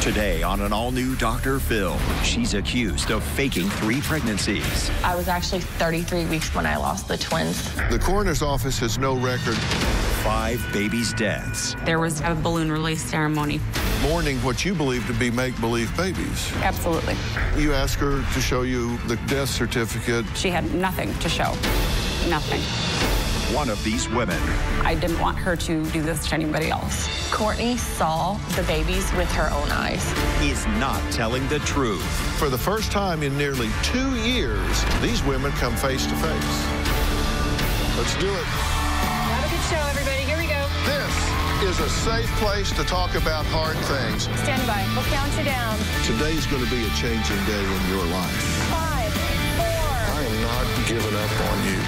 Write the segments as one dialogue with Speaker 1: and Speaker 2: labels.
Speaker 1: Today on an all-new Dr. Phil, she's accused of faking 3 pregnancies.
Speaker 2: I was actually 33 weeks when I lost the twins.
Speaker 3: The coroner's office has no record.
Speaker 1: 5 babies' deaths.
Speaker 4: There was a balloon release ceremony.
Speaker 3: Mourning what you believe to be make-believe babies.
Speaker 4: Absolutely.
Speaker 3: You asked her to show you the death certificate.
Speaker 4: She had nothing to show. Nothing.
Speaker 1: One of these women.
Speaker 4: I didn't want her to do this to anybody else.
Speaker 2: Courtney saw the babies with her own eyes.
Speaker 1: Is not telling the truth.
Speaker 3: For the first time in nearly 2 years, these women come face to face. Let's do it.
Speaker 5: Have a good show, everybody. Here we go.
Speaker 3: This is a safe place to talk about hard things.
Speaker 5: Stand by. We'll count you down.
Speaker 3: Today's going to be a changing day in your life.
Speaker 5: 5, 4.
Speaker 3: I am not giving up on you.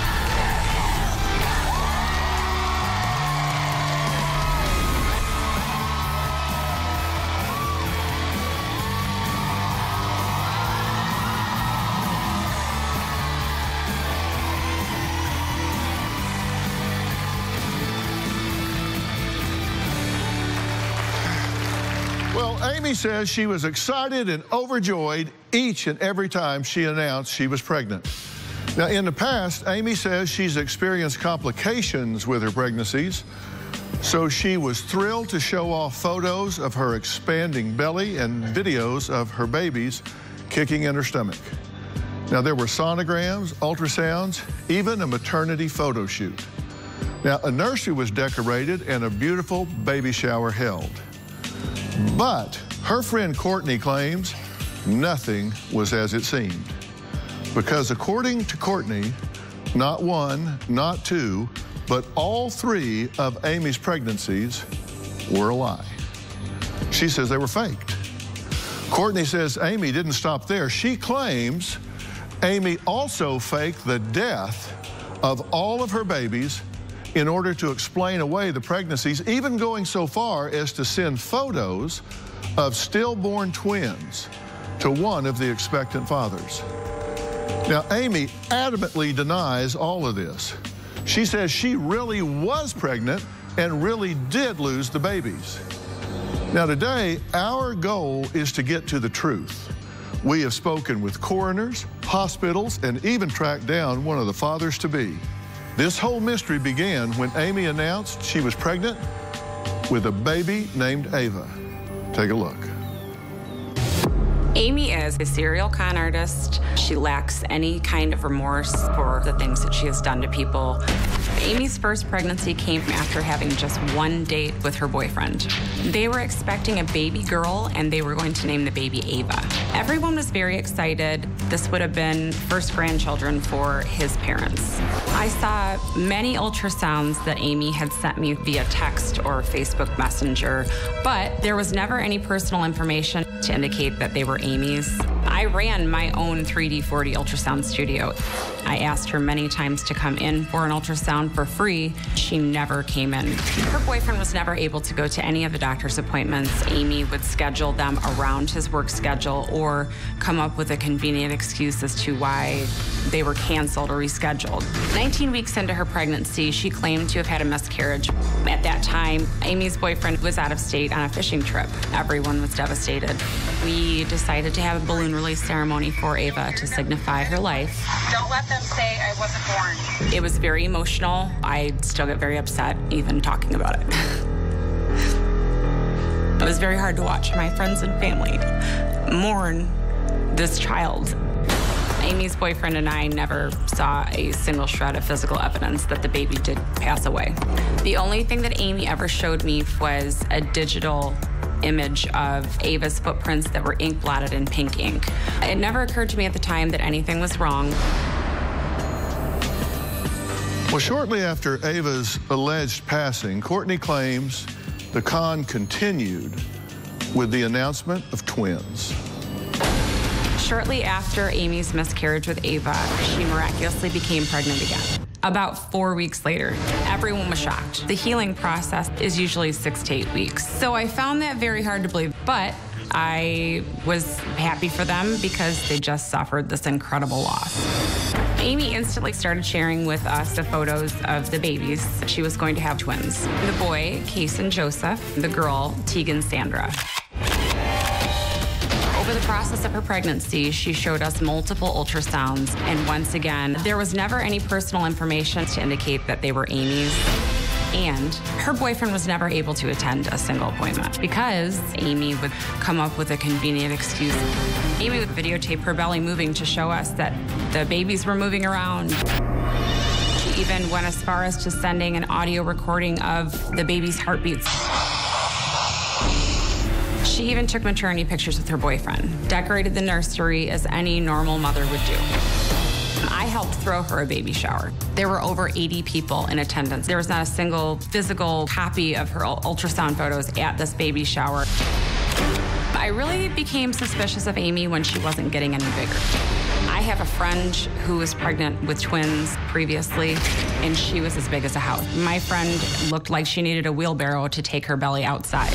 Speaker 3: Well, Amy says she was excited and overjoyed each and every time she announced she was pregnant. Now, in the past, Amy says she's experienced complications with her pregnancies, so she was thrilled to show off photos of her expanding belly and videos of her babies kicking in her stomach. Now, there were sonograms, ultrasounds, even a maternity photo shoot. Now, a nursery was decorated and a beautiful baby shower held. But her friend Courtney claims nothing was as it seemed. Because according to Courtney, not 1, not 2, but all 3 of Amy's pregnancies were a lie. She says they were faked. Courtney says Amy didn't stop there. She claims Amy also faked the death of all of her babies in order to explain away the pregnancies, even going so far as to send photos of stillborn twins to one of the expectant fathers. Now, Amy adamantly denies all of this. She says she really was pregnant and really did lose the babies. Now, today, our goal is to get to the truth. We have spoken with coroners, hospitals, and even tracked down one of the fathers-to-be. This whole mystery began when Amy announced she was pregnant with a baby named Ava. Take a look.
Speaker 4: Amy is a serial con artist. She lacks any kind of remorse for the things that she has done to people. Amy's first pregnancy came after having just 1 date with her boyfriend. They were expecting a baby girl, and they were going to name the baby Ava. Everyone was very excited. This would have been first grandchildren for his parents. I saw many ultrasounds that Amy had sent me via text or Facebook Messenger, but there was never any personal information to indicate that they were Amy's. I ran my own 3D 4D ultrasound studio. I asked her many times to come in for an ultrasound for free. She never came in. Her boyfriend was never able to go to any of the doctor's appointments. Amy would schedule them around his work schedule or come up with a convenient excuse as to why they were canceled or rescheduled. 19 weeks into her pregnancy, she claimed to have had a miscarriage. At that time, Amy's boyfriend was out of state on a fishing trip. Everyone was devastated. We decided to have a balloon release ceremony for Ava to signify her life.
Speaker 5: Don't let them say I wasn't born.
Speaker 4: It was very emotional. I still get very upset even talking about it. It was very hard to watch my friends and family mourn this child. Amy's boyfriend and I never saw a single shred of physical evidence that the baby did pass away. The only thing that Amy ever showed me was a digital image of Ava's footprints that were ink blotted in pink ink. It never occurred to me at the time that anything was wrong.
Speaker 3: Well, shortly after Ava's alleged passing, Courtney claims the con continued with the announcement of twins.
Speaker 4: Shortly after Amy's miscarriage with Ava, she miraculously became pregnant again. About 4 weeks later, everyone was shocked. The healing process is usually 6 to 8 weeks. So I found that very hard to believe, but I was happy for them because they just suffered this incredible loss. Amy instantly started sharing with us the photos of the babies. She was going to have twins. The boy, Case and Joseph, the girl, Tegan Sandra. Over the process of her pregnancy, she showed us multiple ultrasounds, and once again, there was never any personal information to indicate that they were Amy's. And her boyfriend was never able to attend a single appointment because Amy would come up with a convenient excuse. Amy would videotape her belly moving to show us that the babies were moving around. She even went as far as to sending an audio recording of the baby's heartbeats. She even took maternity pictures with her boyfriend, decorated the nursery as any normal mother would do. I helped throw her a baby shower. There were over 80 people in attendance. There was not a single physical copy of her ultrasound photos at this baby shower. I really became suspicious of Amy when she wasn't getting any bigger. I have a friend who was pregnant with twins previously, and she was as big as a house. My friend looked like she needed a wheelbarrow to take her belly outside.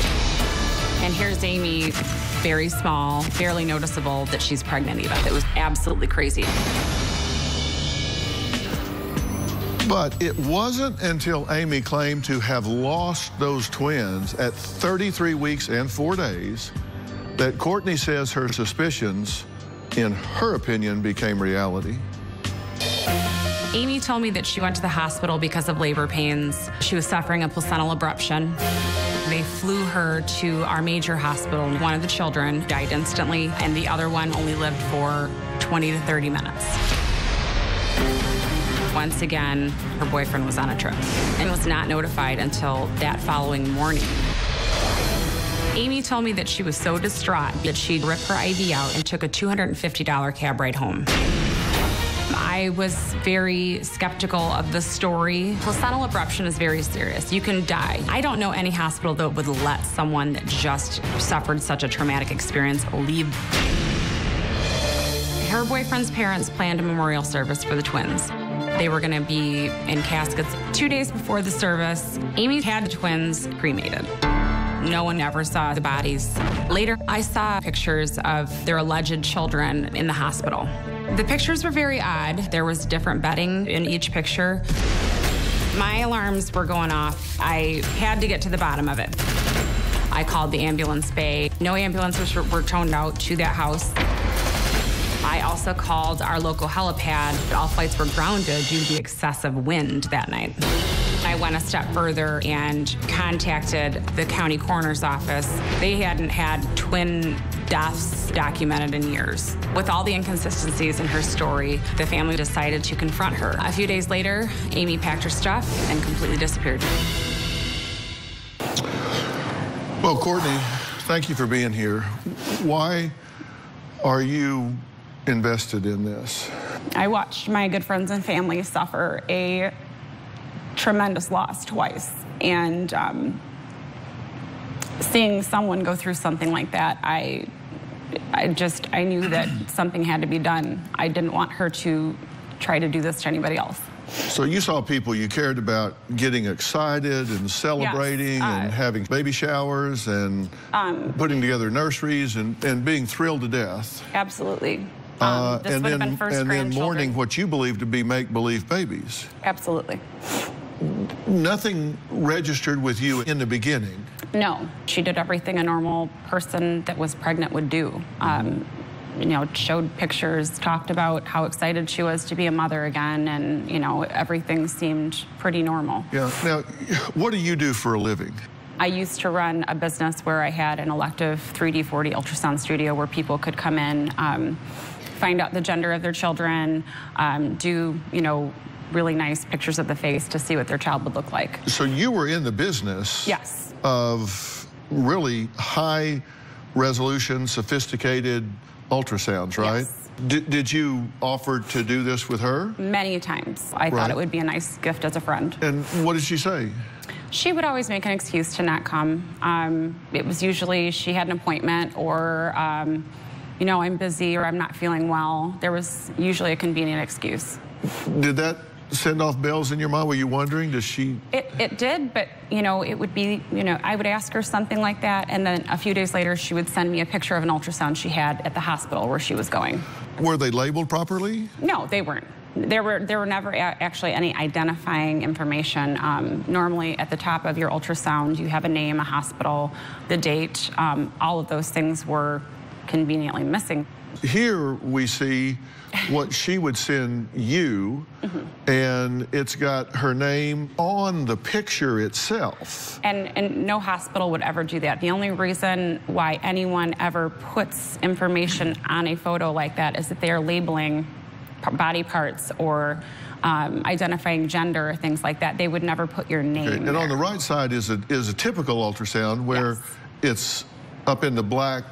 Speaker 4: And here's Amy, very small, barely noticeable that she's pregnant even. It was absolutely crazy.
Speaker 3: But it wasn't until Amy claimed to have lost those twins at 33 weeks and 4 days that Courtney says her suspicions, in her opinion, became reality.
Speaker 4: Amy told me that she went to the hospital because of labor pains. She was suffering a placental abruption. They flew her to our major hospital. One of the children died instantly, and the other one only lived for 20 to 30 minutes. Once again, her boyfriend was on a trip and was not notified until that following morning. Amy told me that she was so distraught that she'd ripped her IV out and took a $250 cab ride home. I was very skeptical of the story. Placental abruption is very serious. You can die. I don't know any hospital that would let someone that just suffered such a traumatic experience leave. Her boyfriend's parents planned a memorial service for the twins. They were going to be in caskets 2 days before the service. Amy had the twins cremated. No one ever saw the bodies. Later, I saw pictures of their alleged children in the hospital. The pictures were very odd. There was different bedding in each picture. My alarms were going off. I had to get to the bottom of it. I called the ambulance bay. No ambulances were towed out to that house. I also called our local helipad. All flights were grounded due to the excessive wind that night. I went a step further and contacted the county coroner's office. They hadn't had twin deaths documented in years. With all the inconsistencies in her story, the family decided to confront her. A few days later, Amy packed her stuff and completely disappeared.
Speaker 3: Well, Courtney, thank you for being here. Why are you invested in this?
Speaker 6: I watched my good friends and family suffer a tremendous loss twice, and seeing someone go through something like that, I knew that something had to be done. I didn't want her to try to do this to anybody else.
Speaker 3: So you saw people you cared about getting excited and celebrating and having baby showers and putting together nurseries and being thrilled to death.
Speaker 6: Absolutely. This would have been first
Speaker 3: and then
Speaker 6: grandchildren.
Speaker 3: mourning what you believe to be make-believe babies.
Speaker 6: Absolutely.
Speaker 3: Nothing registered with you in the beginning.
Speaker 6: No, she did everything a normal person that was pregnant would do. You know, showed pictures, talked about how excited she was to be a mother again, and, you know, everything seemed pretty normal.
Speaker 3: Yeah. Now, what do you do for a living?
Speaker 6: I used to run a business where I had an elective 3D 4D ultrasound studio where people could come in, find out the gender of their children, do, you know, really nice pictures of the face to see what their child would look like.
Speaker 3: So you were in the business
Speaker 6: Yes.
Speaker 3: of really high resolution, sophisticated ultrasounds, right?
Speaker 6: Yes.
Speaker 3: Did you offer to do this with her?
Speaker 6: Many times. I thought it would be a nice gift as a friend.
Speaker 3: And what did she say?
Speaker 6: She would always make an excuse to not come. It was usually she had an appointment, or, you know, I'm busy, or I'm not feeling well. There was usually a convenient excuse.
Speaker 3: Did that send off bells in your mind? Were you wondering, does she?
Speaker 6: It did, but, you know, it would be, you know, I would ask her something like that, and then a few days later, she would send me a picture of an ultrasound she had at the hospital where she was going.
Speaker 3: Were they labeled properly?
Speaker 6: No, they weren't. There were never actually any identifying information. Normally, at the top of your ultrasound, you have a name, a hospital, the date. All of those things were conveniently missing.
Speaker 3: Here we see what she would send you, and it's got her name on the picture itself.
Speaker 6: And no hospital would ever do that. The only reason why anyone ever puts information on a photo like that is that they are labeling body parts or identifying gender or things like that. They would never put your name
Speaker 3: And
Speaker 6: there.
Speaker 3: on the right side is a typical ultrasound where it's up in the black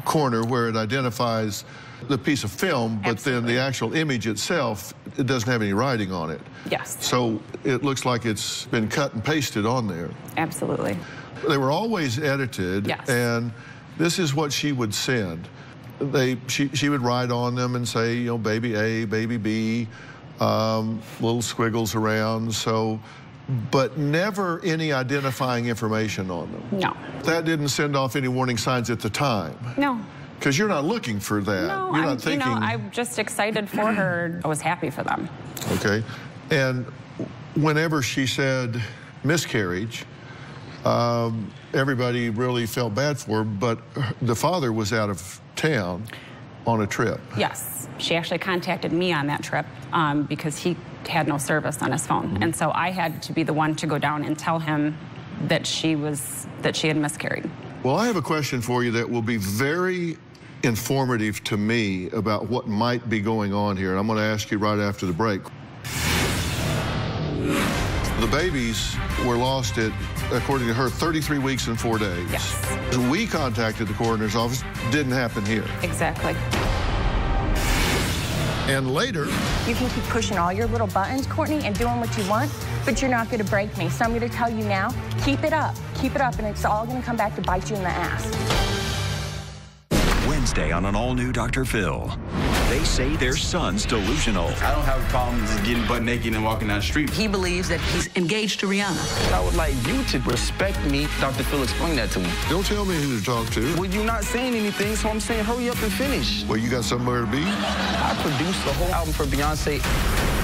Speaker 3: corner where it identifies the piece of film, but then the actual image itself, it doesn't have any writing on it.
Speaker 6: Yes.
Speaker 3: So it looks like it's been cut and pasted on there.
Speaker 6: Absolutely.
Speaker 3: They were always edited,
Speaker 6: Yes.
Speaker 3: and this is what she would send. She would write on them and say, you know, baby A, baby B, little squiggles around, so, but never any identifying information on them.
Speaker 6: No.
Speaker 3: That didn't send off any warning signs at the time.
Speaker 6: No.
Speaker 3: Because you're not looking for that.
Speaker 6: No,
Speaker 3: You're not thinking.
Speaker 6: you know, I'm just excited for her. I was happy for them.
Speaker 3: Okay. And whenever she said miscarriage, everybody really felt bad for her, but the father was out of town on a trip.
Speaker 6: Yes. She actually contacted me on that trip because he had no service on his phone. And so I had to be the one to go down and tell him that she had miscarried.
Speaker 3: Well, I have a question for you that will be very informative to me about what might be going on here, and I'm going to ask you right after the break. The babies were lost at, according to her, 33 weeks and 4 days.
Speaker 6: Yes.
Speaker 3: We contacted the coroner's office. Didn't happen here.
Speaker 6: Exactly.
Speaker 3: And later,
Speaker 7: You can keep pushing all your little buttons, Courtney, and doing what you want, but you're not going to break me. So I'm going to tell you now, keep it up, and it's all going to come back to bite you in the ass.
Speaker 1: Wednesday on an all-new Dr. Phil. They say their son's delusional.
Speaker 8: I don't have a problem just getting butt naked and walking down the street.
Speaker 9: He believes that he's engaged to Rihanna.
Speaker 8: I would like you to respect me. Dr. Phil explained that to me.
Speaker 3: don't tell me who to talk to.
Speaker 8: Well, you're not saying anything, so I'm saying hurry up and finish.
Speaker 3: Well, you got somewhere to be?
Speaker 8: I produced the whole album for Beyonce.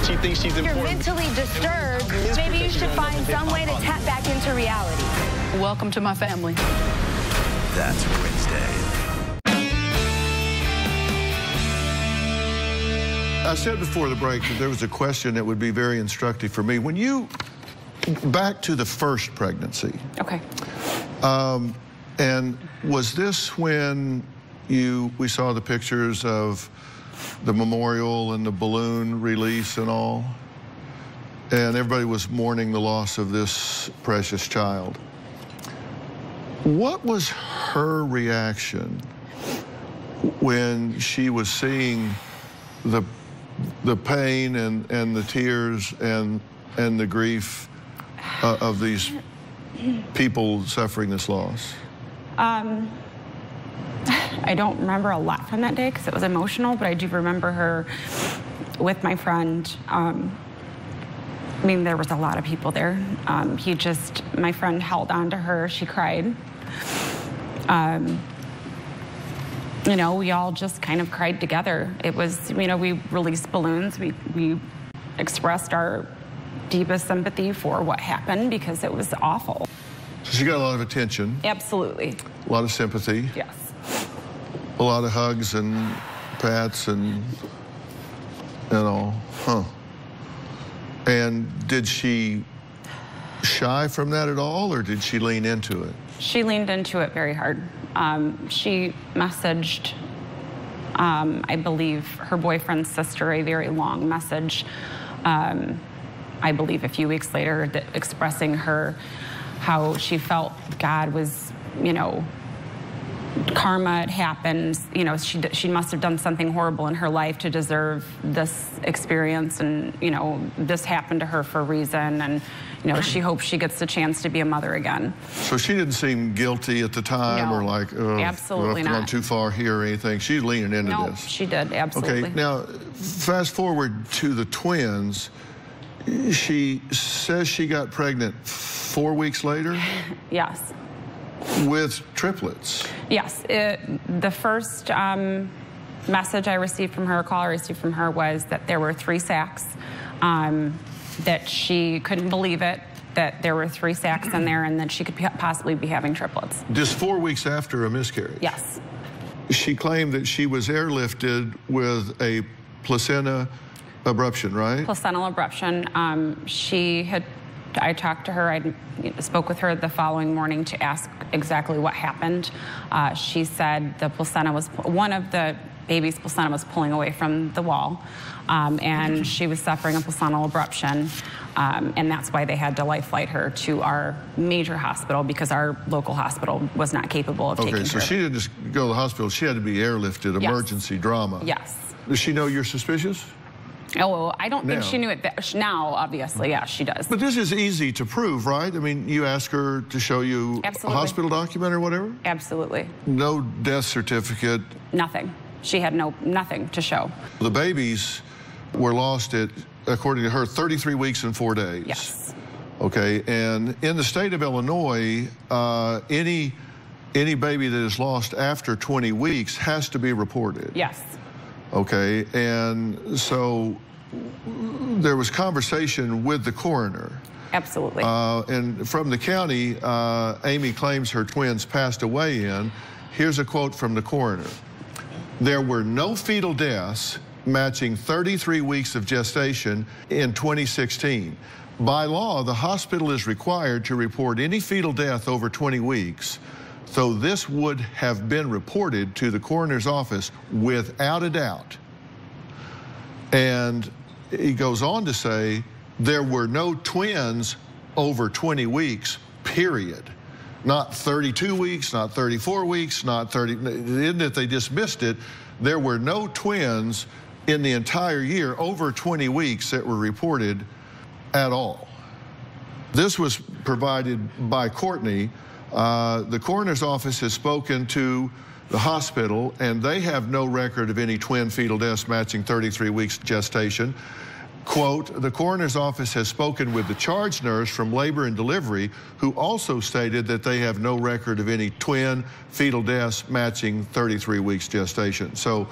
Speaker 8: She thinks she's
Speaker 7: You're
Speaker 8: important.
Speaker 7: mentally disturbed. Maybe you should find some way to tap back into reality.
Speaker 9: Welcome to my family.
Speaker 1: That's Wednesday.
Speaker 3: I said before the break that there was a question that would be very instructive for me. When you, back to the first pregnancy,
Speaker 6: Okay.
Speaker 3: and was this when we saw the pictures of the memorial and the balloon release and all? And everybody was mourning the loss of this precious child. What was her reaction when she was seeing the pain and the tears and the grief of these people suffering this loss?
Speaker 6: I don't remember a lot from that day because it was emotional, but I do remember her with my friend. I mean, there was a lot of people there. My friend held on to her. She cried. You know, we all just kind of cried together. It was, you know, we released balloons. We expressed our deepest sympathy for what happened because it was awful.
Speaker 3: So she got a lot of attention.
Speaker 6: Absolutely.
Speaker 3: A lot of sympathy.
Speaker 6: Yes.
Speaker 3: A lot of hugs and pats and all. And did she shy from that at all, or did she lean into it?
Speaker 6: She leaned into it very hard. She messaged, I believe, her boyfriend's sister a very long message, I believe a few weeks later, expressing how she felt God was, you know, karma had happened. You know, she must have done something horrible in her life to deserve this experience, and, you know, this happened to her for a reason, and, you know, she hopes she gets the chance to be a mother again.
Speaker 3: So she didn't seem guilty at the time,
Speaker 6: No,
Speaker 3: or like, oh,
Speaker 6: absolutely
Speaker 3: I've gone
Speaker 6: not.
Speaker 3: too far here or anything. She's leaning into
Speaker 6: No,
Speaker 3: this.
Speaker 6: she did, absolutely.
Speaker 3: Okay, now, fast forward to the twins. She says she got pregnant 4 weeks later
Speaker 6: Yes.
Speaker 3: with triplets.
Speaker 6: Yes. The first message I received from her, call I received from her, was that there were 3 sacs, that she couldn't believe it, that there were 3 sacs in there, and that she could possibly be having triplets.
Speaker 3: Just 4 weeks after a miscarriage.
Speaker 6: Yes.
Speaker 3: She claimed that she was airlifted with a placenta abruption, right?
Speaker 6: Placental abruption. I talked to her, I spoke with her the following morning to ask exactly what happened. She said the placenta was, one of the baby's placenta was pulling away from the wall, and she was suffering a placental abruption, and that's why they had to life flight her to our major hospital because our local hospital was not capable of taking her.
Speaker 3: Okay, so she didn't just go to the hospital, she had to be airlifted, emergency drama.
Speaker 6: Yes.
Speaker 3: Does she know you're suspicious?
Speaker 6: Oh, I don't think she knew it now, obviously. Yeah, she does.
Speaker 3: But this is easy to prove, right? I mean, you ask her to show you a hospital document or whatever?
Speaker 6: Absolutely.
Speaker 3: No death certificate?
Speaker 6: Nothing. She had nothing to show.
Speaker 3: The babies were lost at, according to her, 33 weeks and 4 days.
Speaker 6: Yes.
Speaker 3: Okay, and in the state of Illinois, any baby that is lost after 20 weeks has to be reported.
Speaker 6: Yes.
Speaker 3: Okay, and so there was conversation with the coroner.
Speaker 6: Absolutely.
Speaker 3: And from the county, Amy claims her twins passed away in. Here's a quote from the coroner. There were no fetal deaths matching 33 weeks of gestation in 2016. By law, the hospital is required to report any fetal death over 20 weeks. So this would have been reported to the coroner's office without a doubt. And he goes on to say there were no twins over 20 weeks, period. Not 32 weeks, not 34 weeks, not 30, isn't it they dismissed it? There were no twins in the entire year over 20 weeks that were reported at all. This was provided by Courtney. The coroner's office has spoken to the hospital, and they have no record of any twin fetal deaths matching 33 weeks gestation. Quote, the coroner's office has spoken with the charge nurse from labor and delivery, who also stated that they have no record of any twin fetal deaths matching 33 weeks gestation. So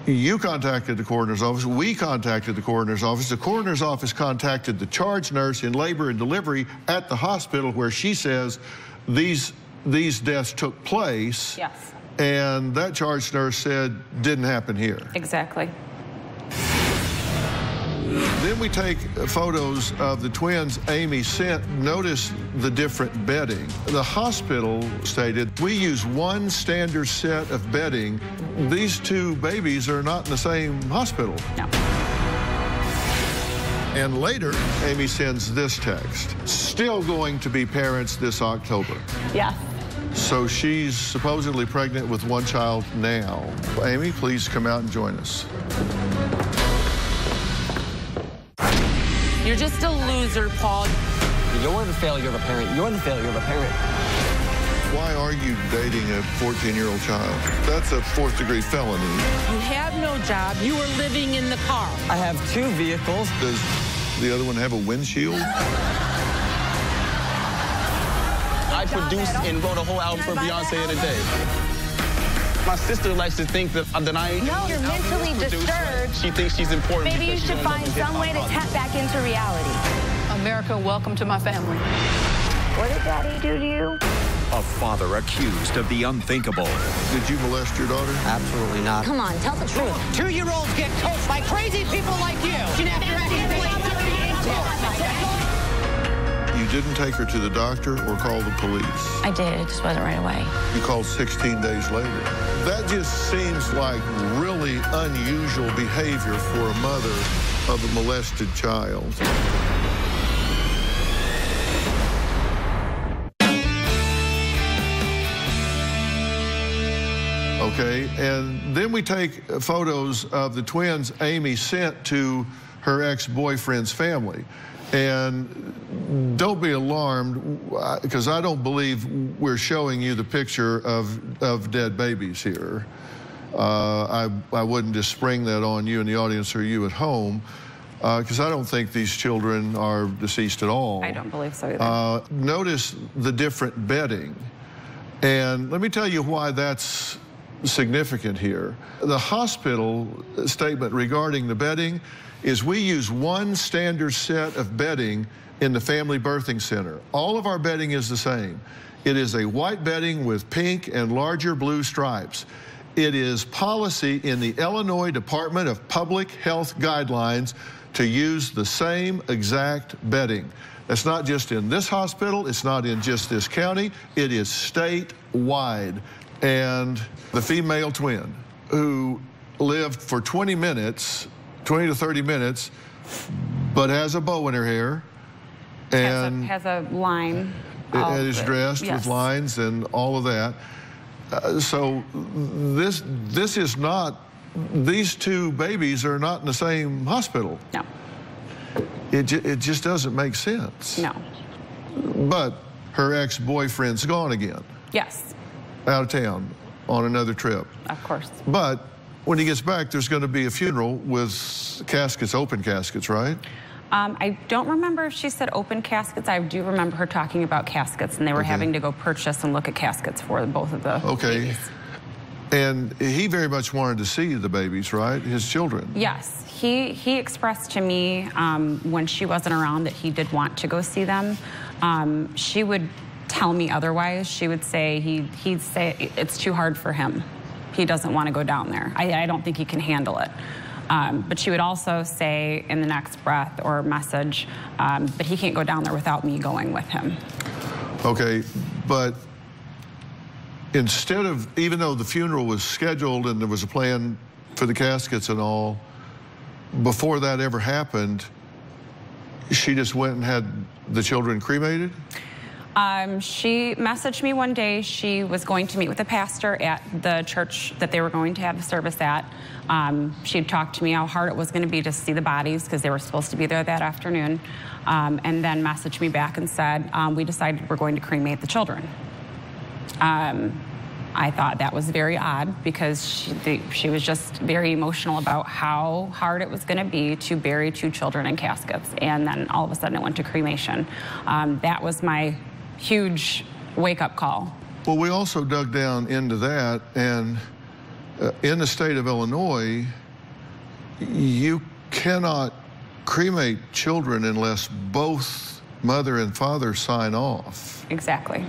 Speaker 3: you contacted the coroner's office, we contacted the coroner's office. The coroner's office contacted the charge nurse in labor and delivery at the hospital where she says these deaths took place.
Speaker 6: Yes.
Speaker 3: And that charge nurse said didn't happen here.
Speaker 6: Exactly.
Speaker 3: Then we take photos of the twins Amy sent. Notice the different bedding. The hospital stated, we use one standard set of bedding. These two babies are not in the same hospital.
Speaker 6: No.
Speaker 3: And later, Amy sends this text. Still going to be parents this October.
Speaker 6: Yes.
Speaker 3: So she's supposedly pregnant with one child now. Amy, please come out and join us.
Speaker 10: You're just a loser, Paul.
Speaker 8: You're the failure of a parent. You're the failure of a parent.
Speaker 3: Why are you dating a 14-year-old child? That's a fourth-degree felony.
Speaker 10: You have no job. You are living in the car.
Speaker 8: I have 2 vehicles.
Speaker 3: Does the other one have a windshield?
Speaker 8: I produced and wrote a whole album for Beyonce in a day. My sister likes to think that I...
Speaker 7: No, you're mentally disturbed.
Speaker 8: She thinks she's important.
Speaker 7: Maybe you should find some way to tap back into reality.
Speaker 9: America, welcome to my family.
Speaker 7: What did Daddy do to you?
Speaker 1: A father accused of the unthinkable.
Speaker 3: Did you molest your daughter?
Speaker 8: Absolutely not.
Speaker 7: Come on, tell the truth.
Speaker 10: 2-year-olds get coached by crazy people like you.
Speaker 3: You didn't take her to the doctor or call the police?
Speaker 2: I did, it just wasn't right away.
Speaker 3: You called 16 days later. That just seems like really unusual behavior for a mother of a molested child. Okay, and then we take photos of the twins Amy sent to her ex-boyfriend's family. And don't be alarmed, because I don't believe we're showing you the picture of dead babies here. I wouldn't just spring that on you in the audience or you at home, because I don't think these children are deceased at all.
Speaker 6: I don't believe so either.
Speaker 3: Notice the different bedding. And let me tell you why that's significant here. The hospital statement regarding the bedding is we use one standard set of bedding in the family birthing center. All of our bedding is the same. It is a white bedding with pink and larger blue stripes. It is policy in the Illinois Department of Public Health guidelines to use the same exact bedding. That's not just in this hospital, it's not in just this county, it is statewide. And the female twin who lived for 20 to 30 minutes, but has a bow in her hair and
Speaker 6: has a line.
Speaker 3: It is dressed
Speaker 6: yes.
Speaker 3: with lines and all of that. So this is not, these two babies are not in the same hospital.
Speaker 6: No.
Speaker 3: It just doesn't make sense.
Speaker 6: No.
Speaker 3: But her ex-boyfriend's gone again.
Speaker 6: Yes.
Speaker 3: Out of town on another trip.
Speaker 6: Of course.
Speaker 3: But when he gets back, there's going to be a funeral with caskets, open caskets, right?
Speaker 6: I don't remember if she said open caskets. I do remember her talking about caskets, and they were having to go purchase and look at caskets for both of the babies.
Speaker 3: And he very much wanted to see the babies, right? His children.
Speaker 6: Yes. He expressed to me when she wasn't around that he did want to go see them. She would tell me otherwise. She would say he'd say it's too hard for him. He doesn't want to go down there. I don't think he can handle it. But she would also say in the next breath or message, but he can't go down there without me going with him.
Speaker 3: Okay, but instead of, even though the funeral was scheduled and there was a plan for the caskets and all, before that ever happened, she just went and had the children cremated?
Speaker 6: She messaged me one day. She was going to meet with the pastor at the church that they were going to have the service at. She had talked to me how hard it was going to be to see the bodies because they were supposed to be there that afternoon, and then messaged me back and said, we decided we're going to cremate the children. I thought that was very odd because she was just very emotional about how hard it was going to be to bury two children in caskets, and then all of a sudden it went to cremation. That was my huge wake-up call.
Speaker 3: Well, we also dug down into that, and in the state of Illinois, you cannot cremate children unless both mother and father sign off.
Speaker 6: Exactly.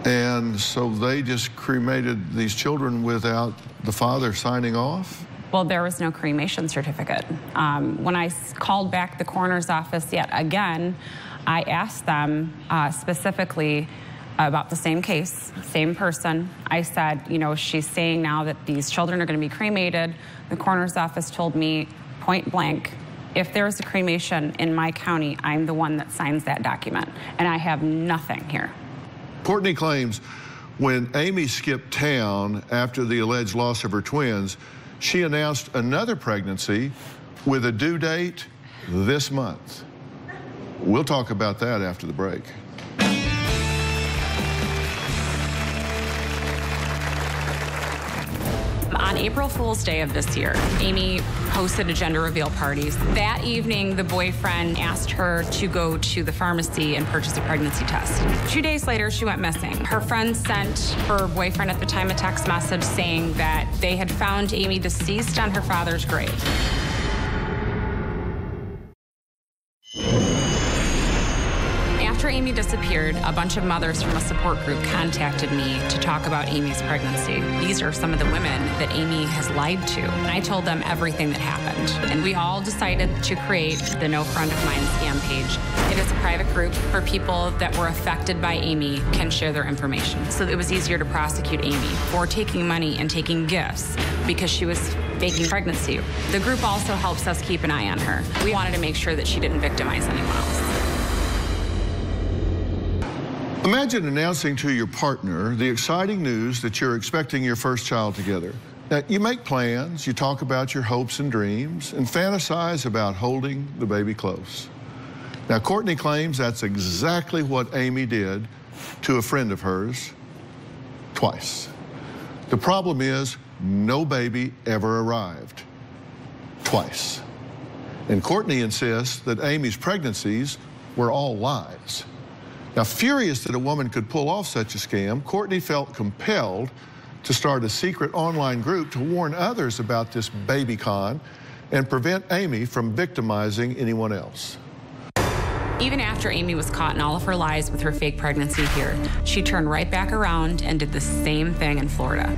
Speaker 3: And so they just cremated these children without the father signing off?
Speaker 6: Well, there was no cremation certificate. When I called back the coroner's office yet again, I asked them specifically about the same case, same person. I said, you know, she's saying now that these children are going to be cremated. The coroner's office told me point blank, if there's a cremation in my county, I'm the one that signs that document, and I have nothing here.
Speaker 3: Courtney claims when Amy skipped town after the alleged loss of her twins, she announced another pregnancy with a due date this month. We'll talk about that after the break.
Speaker 4: On April Fool's Day of this year, Amy hosted a gender reveal party. That evening, the boyfriend asked her to go to the pharmacy and purchase a pregnancy test. 2 days later, she went missing. Her friend sent her boyfriend at the time a text message saying that they had found Amy deceased on her father's grave. After Amy disappeared, a bunch of mothers from a support group contacted me to talk about Amy's pregnancy. These are some of the women that Amy has lied to. And I told them everything that happened. And we all decided to create the No Friend of Mine scam page. It is a private group for people that were affected by Amy can share their information. So it was easier to prosecute Amy for taking money and taking gifts because she was faking pregnancy. The group also helps us keep an eye on her. We wanted to make sure that she didn't victimize anyone else.
Speaker 3: Imagine announcing to your partner the exciting news that you're expecting your first child together. Now, you make plans, you talk about your hopes and dreams, and fantasize about holding the baby close. Now, Courtney claims that's exactly what Amy did to a friend of hers twice. The problem is, no baby ever arrived. Twice. And Courtney insists that Amy's pregnancies were all lies. Now, furious that a woman could pull off such a scam, Courtney felt compelled to start a secret online group to warn others about this baby con and prevent Amy from victimizing anyone else.
Speaker 4: Even after Amy was caught in all of her lies with her fake pregnancy here, she turned right back around and did the same thing in Florida.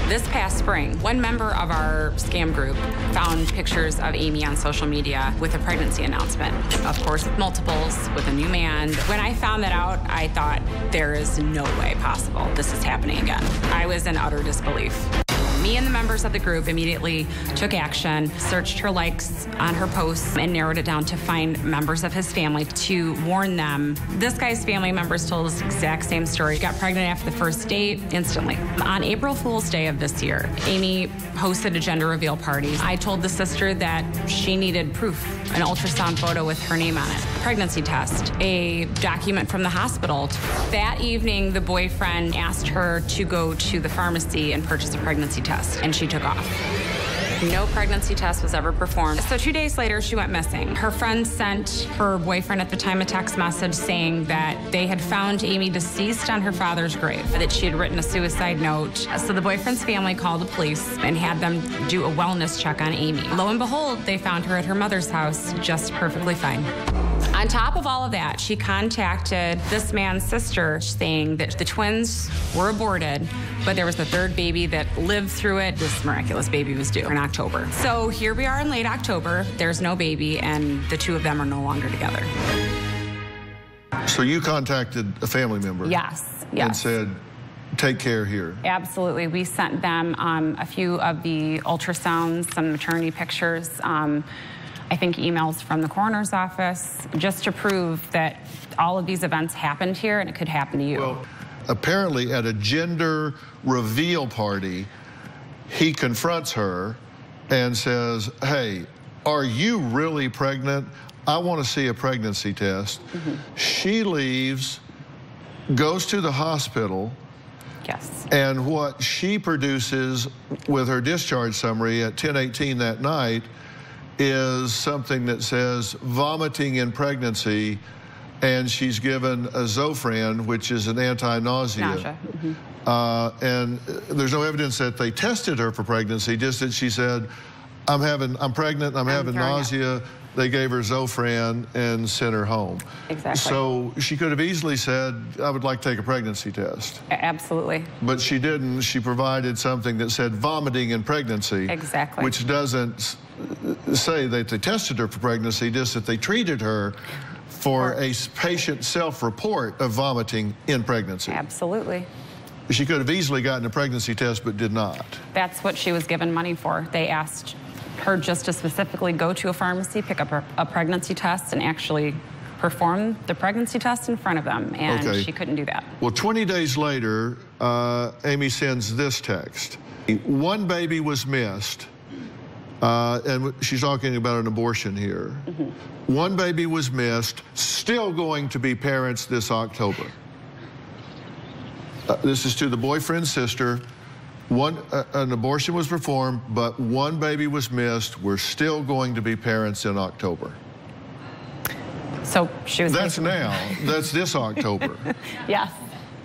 Speaker 4: This past spring, one member of our scam group found pictures of Amy on social media with a pregnancy announcement. Of course, with multiples, with a new man. When I found that out, I thought, there is no way possible this is happening again. I was in utter disbelief. Me and the members of the group immediately took action, searched her likes on her posts, and narrowed it down to find members of his family to warn them. This guy's family members told us the exact same story. Got pregnant after the first date instantly. On April Fool's Day of this year, Amy hosted a gender reveal party. I told the sister that she needed proof, an ultrasound photo with her name on it, pregnancy test, a document from the hospital. That evening, the boyfriend asked her to go to the pharmacy and purchase a pregnancy test, and she took off. No pregnancy test was ever performed. So 2 days later, she went missing. Her friend sent her boyfriend at the time a text message saying that they had found Amy deceased on her father's grave, that she had written a suicide note. So the boyfriend's family called the police and had them do a wellness check on Amy. Lo and behold, they found her at her mother's house, just perfectly fine. On top of all of that, she contacted this man's sister saying that the twins were aborted, but there was the third baby that lived through it. This miraculous baby was due in October. So here we are in late October. There's no baby, and the two of them are no longer together.
Speaker 3: So you contacted a family member?
Speaker 6: Yes.
Speaker 3: And said, take care here.
Speaker 6: Absolutely. We sent them a few of the ultrasounds, some maternity pictures, I think emails from the coroner's office, just to prove that all of these events happened here and it could happen to you.
Speaker 3: Well, apparently at a gender reveal party, he confronts her and says, hey, are you really pregnant? I want to see a pregnancy test. She leaves, goes to the hospital.
Speaker 6: Yes.
Speaker 3: And what she produces with her discharge summary at 10:18 that night is something that says vomiting in pregnancy, and she's given a Zofran, which is an anti-nausea. And there's no evidence that they tested her for pregnancy, just that she said, I'm pregnant, I'm having nausea. They gave her Zofran and sent her home.
Speaker 6: Exactly.
Speaker 3: So she could have easily said, I would like to take a pregnancy test.
Speaker 6: Absolutely.
Speaker 3: But she didn't. She provided something that said vomiting in pregnancy.
Speaker 6: Exactly.
Speaker 3: Which doesn't say that they tested her for pregnancy, just that they treated her for a patient self-report of vomiting in pregnancy.
Speaker 6: Absolutely.
Speaker 3: She could have easily gotten a pregnancy test, but did not.
Speaker 6: That's what she was given money for. They asked her just to specifically go to a pharmacy, pick up a pregnancy test, and actually perform the pregnancy test in front of them, and she couldn't do that.
Speaker 3: Well, 20 days later, Amy sends this text. One baby was missed, and she's talking about an abortion here. One baby was missed, still going to be parents this October. This is to the boyfriend's sister. An abortion was performed, but one baby was missed. We're still going to be parents in October.
Speaker 6: So she was...
Speaker 3: That's now. That's this October.
Speaker 6: Yes.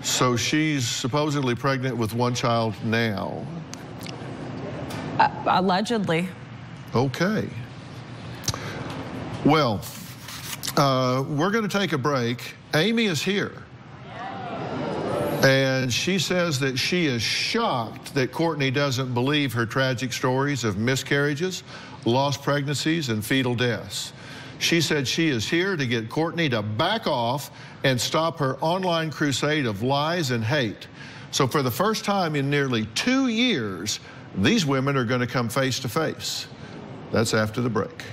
Speaker 3: So she's supposedly pregnant with one child now.
Speaker 6: Allegedly.
Speaker 3: Okay. Well, we're going to take a break. Amy is here. And she says that she is shocked that Courtney doesn't believe her tragic stories of miscarriages, lost pregnancies, and fetal deaths. She said she is here to get Courtney to back off and stop her online crusade of lies and hate. So for the first time in nearly 2 years, these women are going to come face to face. That's after the break.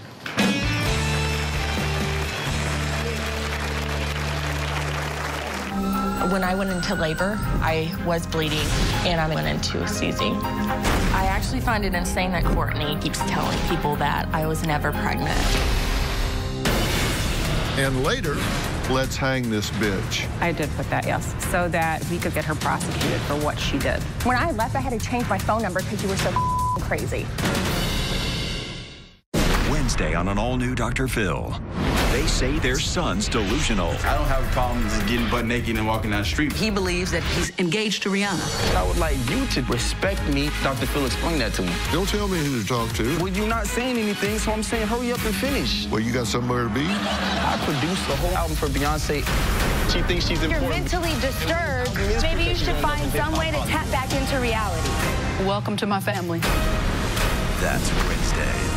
Speaker 7: When I went into labor, I was bleeding, and I went into seizing. I actually find it insane that Courtney keeps telling people that I was never pregnant.
Speaker 3: And later, let's hang this bitch.
Speaker 6: I did put that, yes, so that we could get her prosecuted for what she did.
Speaker 7: When I left, I had to change my phone number because you were so crazy.
Speaker 1: Wednesday on an all-new Dr. Phil. They say their son's delusional.
Speaker 8: I don't have a problem just getting butt naked and walking down the street.
Speaker 10: He believes that he's engaged to Rihanna.
Speaker 8: I would like you to respect me. Dr. Phil explained that to me.
Speaker 3: Don't tell me who to talk to.
Speaker 8: Well, you're not saying anything, so I'm saying hurry up and finish.
Speaker 3: Well, you got somewhere to be?
Speaker 8: I produced the whole album for Beyonce. She thinks she's important.
Speaker 5: You're mentally disturbed. Maybe you should find some way to tap back into reality.
Speaker 9: Welcome to my family.
Speaker 1: That's Wednesday.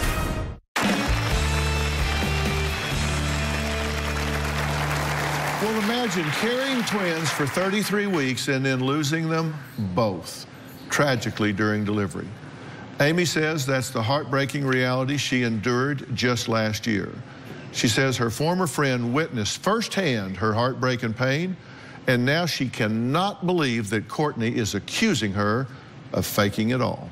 Speaker 3: Well, imagine carrying twins for 33 weeks and then losing them both tragically during delivery. Amy says that's the heartbreaking reality she endured just last year. She says her former friend witnessed firsthand her heartbreak and pain, and now she cannot believe that Courtney is accusing her of faking it all.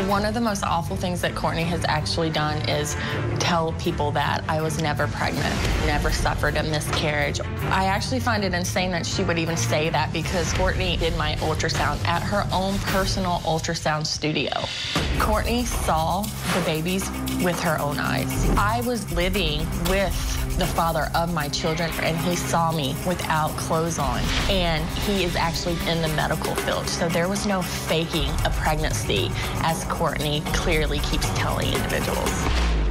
Speaker 2: One of the most awful things that Courtney has actually done is tell people that I was never pregnant, never suffered a miscarriage. I actually find it insane that she would even say that because Courtney did my ultrasound at her own personal ultrasound studio. Courtney saw the babies with her own eyes. I was living with the father of my children, and he saw me without clothes on, and he is actually in the medical field, so there was no faking a pregnancy, as Courtney clearly keeps telling individuals.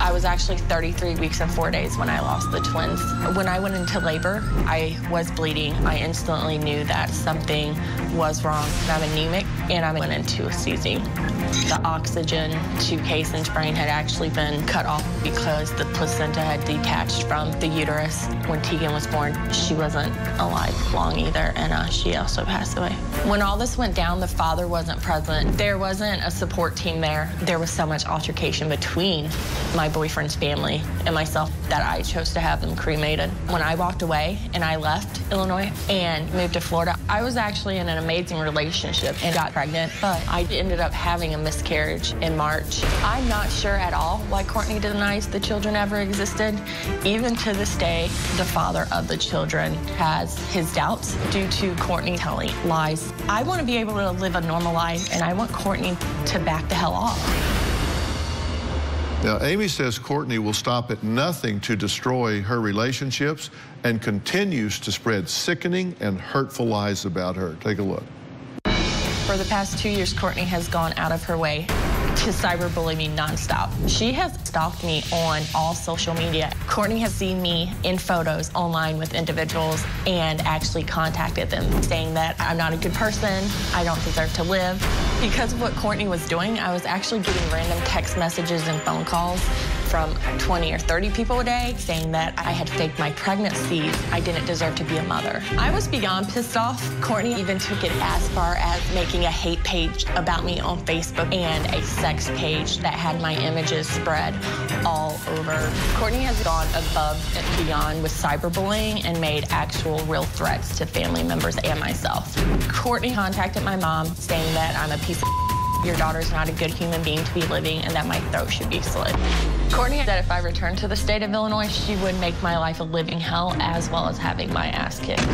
Speaker 2: I was actually 33 weeks and 4 days when I lost the twins. When I went into labor, I was bleeding. I instantly knew that something was wrong. I'm anemic, and I went into a seizing. The oxygen to Kaysen's brain had actually been cut off because the placenta had detached from the uterus. When Tegan was born, she wasn't alive long either, and she also passed away. When all this went down, the father wasn't present. There wasn't a support team there. There was so much altercation between my boyfriend's family and myself that I chose to have them cremated. When I walked away and I left Illinois and moved to Florida, I was actually in an amazing relationship and got pregnant, but I ended up having a miscarriage in March. I'm not sure at all why Courtney denies the children ever existed. Even to this day, the father of the children has his doubts due to Courtney telling lies. I want to be able to live a normal life, and I want Courtney to back the hell off.
Speaker 3: Now, Amy says Courtney will stop at nothing to destroy her relationships and continues to spread sickening and hurtful lies about her. Take a look.
Speaker 2: For the past 2 years, Courtney has gone out of her way to cyberbully me nonstop. She has stalked me on all social media. Courtney has seen me in photos online with individuals and actually contacted them saying that I'm not a good person, I don't deserve to live. Because of what Courtney was doing, I was actually getting random text messages and phone calls from 20 or 30 people a day saying that I had faked my pregnancies. I didn't deserve to be a mother. I was beyond pissed off. Courtney even took it as far as making a hate page about me on Facebook and a sex page that had my images spread all over. Courtney has gone above and beyond with cyberbullying and made actual real threats to family members and myself. Courtney contacted my mom saying that I'm a piece of your daughter's not a good human being to be living and that my throat should be slit. Courtney said if I returned to the state of Illinois, she would make my life a living hell as well as having my ass kicked.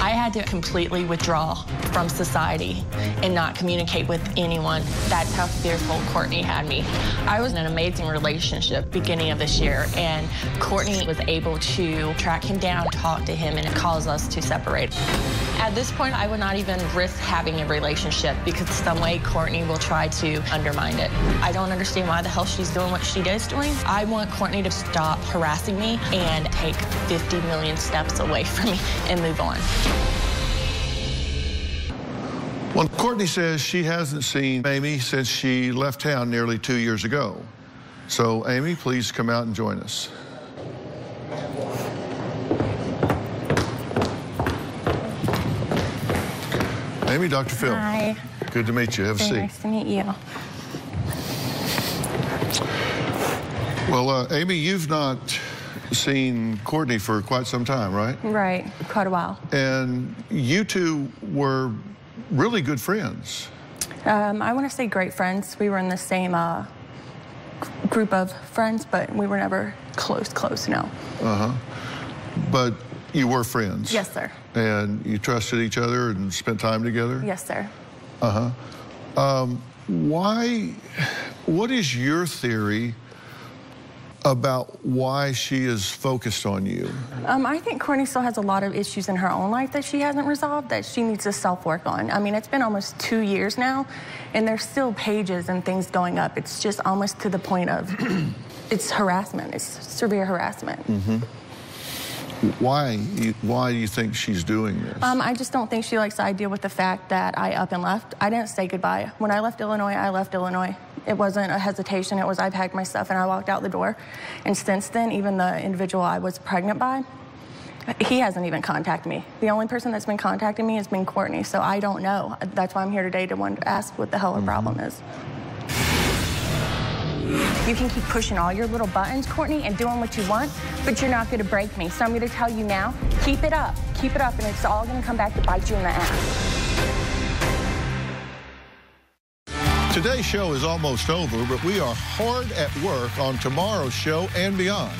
Speaker 2: I had to completely withdraw from society and not communicate with anyone. That's how fearful Courtney had me. I was in an amazing relationship beginning of this year, and Courtney was able to track him down, talk to him, and it caused us to separate. At this point, I would not even risk having a relationship because some way Courtney will try to undermine it. I don't understand why the hell she's doing what she is doing. I want Courtney to stop harassing me and take 50 million steps away from me and move on.
Speaker 3: Well, Courtney says she hasn't seen Amy since she left town nearly 2 years ago. So, Amy, please come out and join us. Amy, Dr. Phil.
Speaker 7: Hi.
Speaker 3: Good to meet you. Have a seat.
Speaker 7: Nice to meet you.
Speaker 3: Well, Amy, you've not seen Courtney for quite some time, right?
Speaker 7: Right, quite a while.
Speaker 3: And you two were really good friends.
Speaker 7: I want to say great friends. We were in the same group of friends, but we were never close, no.
Speaker 3: Uh-huh. But you were friends?
Speaker 7: Yes, sir.
Speaker 3: And you trusted each other and spent time together?
Speaker 7: Yes, sir.
Speaker 3: Uh-huh. What is your theory about why she is focused on you?
Speaker 7: I think Courtney still has a lot of issues in her own life that she hasn't resolved that she needs to self-work on. I mean, it's been almost 2 years now, and there's still pages and things going up. It's just almost to the point of it's harassment. It's severe harassment.
Speaker 3: Mm-hmm. Why do you think she's doing this?
Speaker 7: I just don't think she likes the idea with the fact that I up and left. I didn't say goodbye. When I left Illinois, I left Illinois. It wasn't a hesitation. It was I packed my stuff and I walked out the door. And since then, even the individual I was pregnant by, he hasn't even contacted me. The only person that's been contacting me has been Courtney, so I don't know. That's why I'm here today to ask what the hell her problem is.
Speaker 5: You can keep pushing all your little buttons, Courtney, and doing what you want, but you're not going to break me. So I'm going to tell you now, keep it up, and it's all going to come back to bite you in the ass.
Speaker 3: Today's show is almost over, but we are hard at work on tomorrow's show and beyond.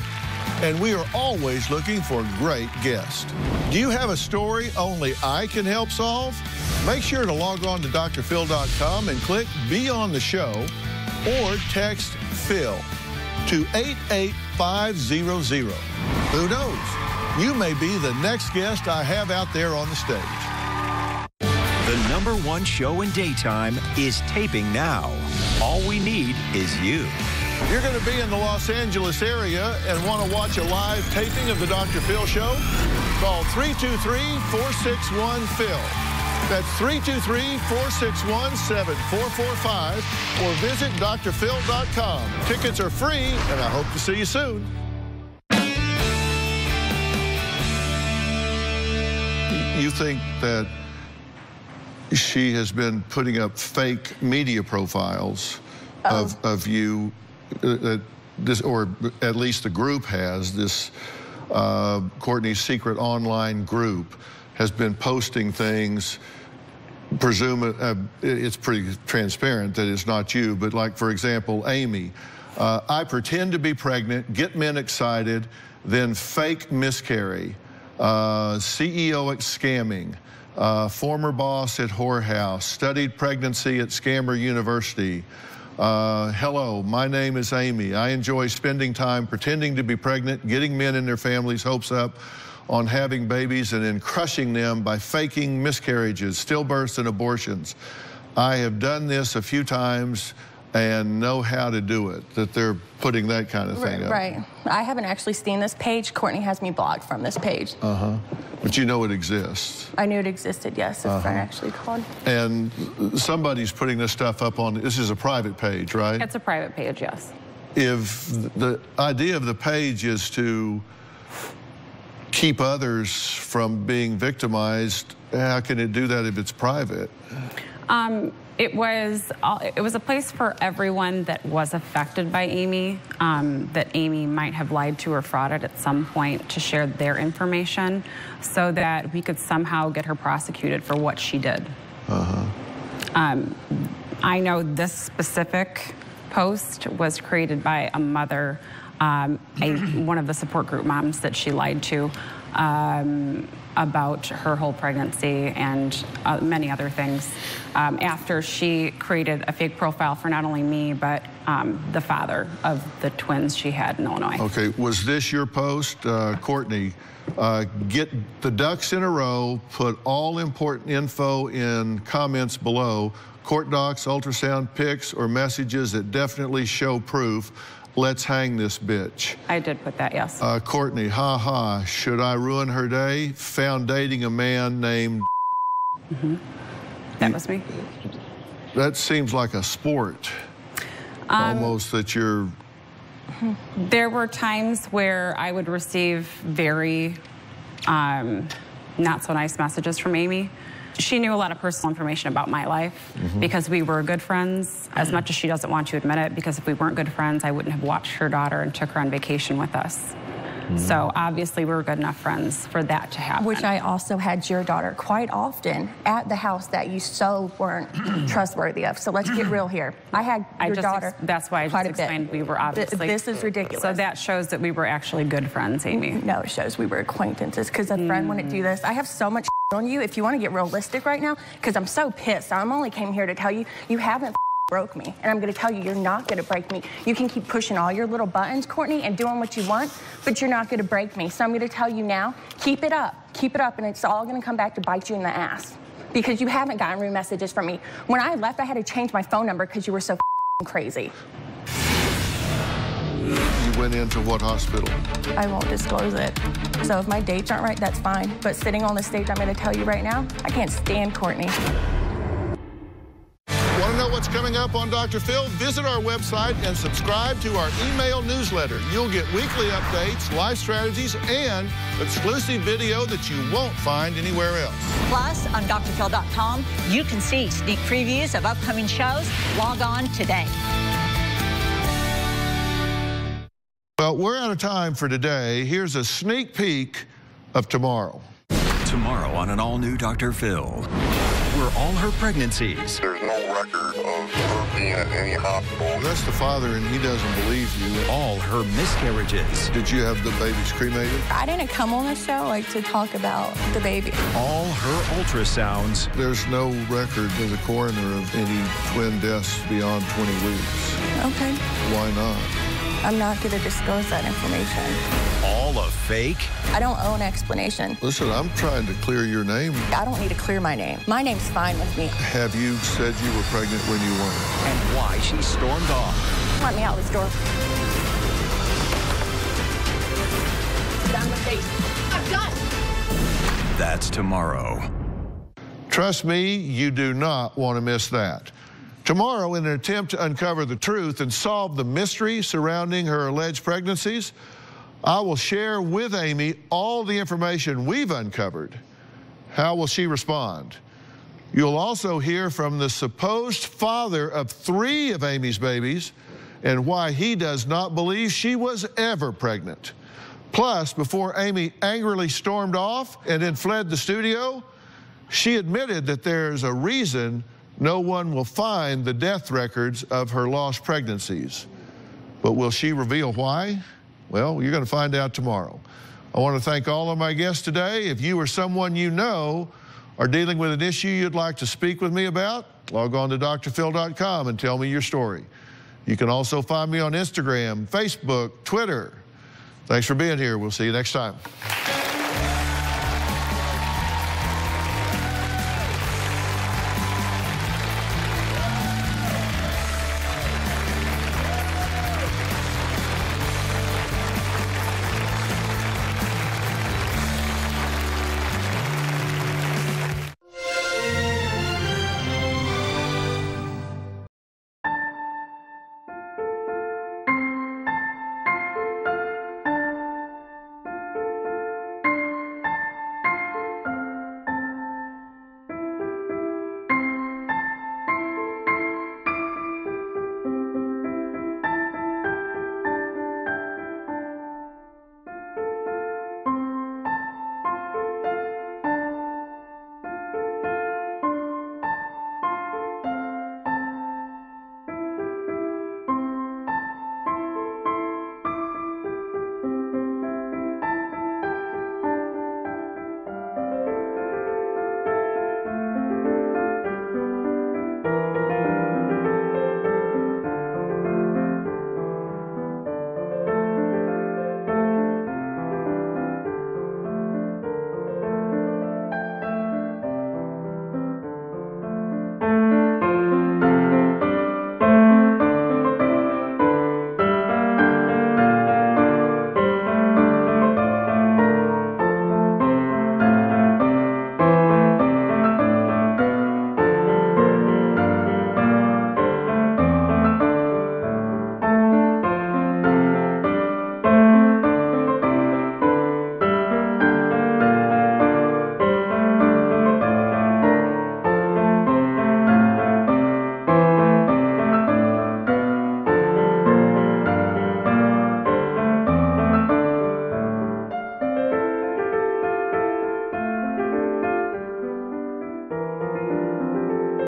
Speaker 3: And we are always looking for great guests. Do you have a story only I can help solve? Make sure to log on to drphil.com and click Be on the Show, or text Phil to 88500. Who knows? You may be the next guest I have out there on the stage.
Speaker 1: The #1 show in daytime is taping now. All we need is you.
Speaker 3: You're going to be in the Los Angeles area and want to watch a live taping of the Dr. Phil Show? Call 323-461-PHIL. That's 323-461-7445, or visit drphil.com. Tickets are free, and I hope to see you soon. You think that she has been putting up fake media profiles of you, or at least the group has, this Courtney's secret online group has been posting things, it's pretty transparent that it's not you, but like, for example, Amy, I pretend to be pregnant, get men excited, then fake miscarry, CEO at scamming, former boss at whorehouse, studied pregnancy at Scammer University. Hello, my name is Amy. I enjoy spending time pretending to be pregnant, getting men and their families' hopes up on having babies, and then crushing them by faking miscarriages, stillbirths, and abortions. I have done this a few times and know how to do it, that they're putting that kind of thing up.
Speaker 7: Right. I haven't actually seen this page. Courtney has me blocked from this page.
Speaker 3: But you know it exists.
Speaker 7: I knew it existed, yes. A friend actually called.
Speaker 3: And somebody's putting this stuff up on, this is a private page, right?
Speaker 6: It's a private page, yes.
Speaker 3: If the idea of the page is to keep others from being victimized, how can it do that if it's private?
Speaker 6: It was a place for everyone that was affected by Amy, that Amy might have lied to or frauded at some point to share their information so that we could somehow get her prosecuted for what she did. I know this specific post was created by a mother, one of the support group moms that she lied to about her whole pregnancy and many other things, after she created a fake profile for not only me, but the father of the twins she had in Illinois. Okay,
Speaker 3: was this your post? Courtney, get the ducks in a row, put all important info in comments below, court docs, ultrasound pics, or messages that definitely show proof. Let's hang this bitch.
Speaker 6: I did put that, yes.
Speaker 3: Courtney, ha, should I ruin her day? Found dating a man named...
Speaker 6: That was me.
Speaker 3: That seems like a sport, almost, that you're...
Speaker 6: There were times where I would receive very not so nice messages from Amy. She knew a lot of personal information about my life because we were good friends, as much as she doesn't want to admit it, because if we weren't good friends, I wouldn't have watched her daughter and took her on vacation with us. So obviously we were good enough friends for that to happen.
Speaker 7: Which I also had your daughter quite often at the house that you so weren't trustworthy of. So let's get real here. I had your daughter
Speaker 6: that's why I just explained we were obviously...
Speaker 7: This is ridiculous.
Speaker 6: So that shows that we were actually good friends, Amy.
Speaker 7: No, it shows we were acquaintances, because a friend wouldn't do this. I have so much on you, if you want to get realistic right now, because I'm so pissed. I only came here to tell you, you haven't
Speaker 5: broke me. And I'm going to tell you, you're not going to break me. You can keep pushing all your little buttons, Courtney, and doing what you want, but you're not going to break me. So I'm going to tell you now, keep it up, and it's all going to come back to bite you in the ass. Because you haven't gotten rude messages from me. When I left, I had to change my phone number because you were so crazy.
Speaker 3: You went into what hospital?
Speaker 7: I won't disclose it. So if my dates aren't right, that's fine. But sitting on the stage, I'm going to tell you right now, I can't stand Courtney.
Speaker 3: Want to know what's coming up on Dr. Phil? Visit our website and subscribe to our email newsletter. You'll get weekly updates, life strategies, and exclusive video that you won't find anywhere else.
Speaker 11: Plus, on drphil.com, you can see sneak previews of upcoming shows. Log on today.
Speaker 3: Well, we're out of time for today. Here's a sneak peek of tomorrow.
Speaker 1: Tomorrow on an all-new Dr. Phil. Were all her pregnancies.
Speaker 12: There's no record of her being at any hospital.
Speaker 3: That's the father, and he doesn't believe you.
Speaker 1: All her miscarriages.
Speaker 3: Did you have the babies cremated?
Speaker 7: I didn't come on the show to talk about the baby.
Speaker 1: All her ultrasounds.
Speaker 3: There's no record to the coroner of any twin deaths beyond 20 weeks.
Speaker 7: Okay.
Speaker 3: Why not?
Speaker 7: I'm not going to disclose that information.
Speaker 1: All a fake?
Speaker 7: I don't owe an explanation.
Speaker 3: Listen, I'm trying to clear your name.
Speaker 7: I don't need to clear my name. My name's fine with me.
Speaker 3: Have you said you were pregnant when you weren't?
Speaker 1: And why she stormed off.
Speaker 5: Let me out this door. Done with these. I'm done.
Speaker 1: That's tomorrow.
Speaker 3: Trust me, you do not want to miss that. Tomorrow, in an attempt to uncover the truth and solve the mystery surrounding her alleged pregnancies, I will share with Amy all the information we've uncovered. How will she respond? You'll also hear from the supposed father of 3 of Amy's babies and why he does not believe she was ever pregnant. Plus, before Amy angrily stormed off and then fled the studio, she admitted that there's a reason no one will find the death records of her lost pregnancies. But will she reveal why? Well, you're going to find out tomorrow. I want to thank all of my guests today. If you or someone you know are dealing with an issue you'd like to speak with me about, log on to drphil.com and tell me your story. You can also find me on Instagram, Facebook, Twitter. Thanks for being here. We'll see you next time.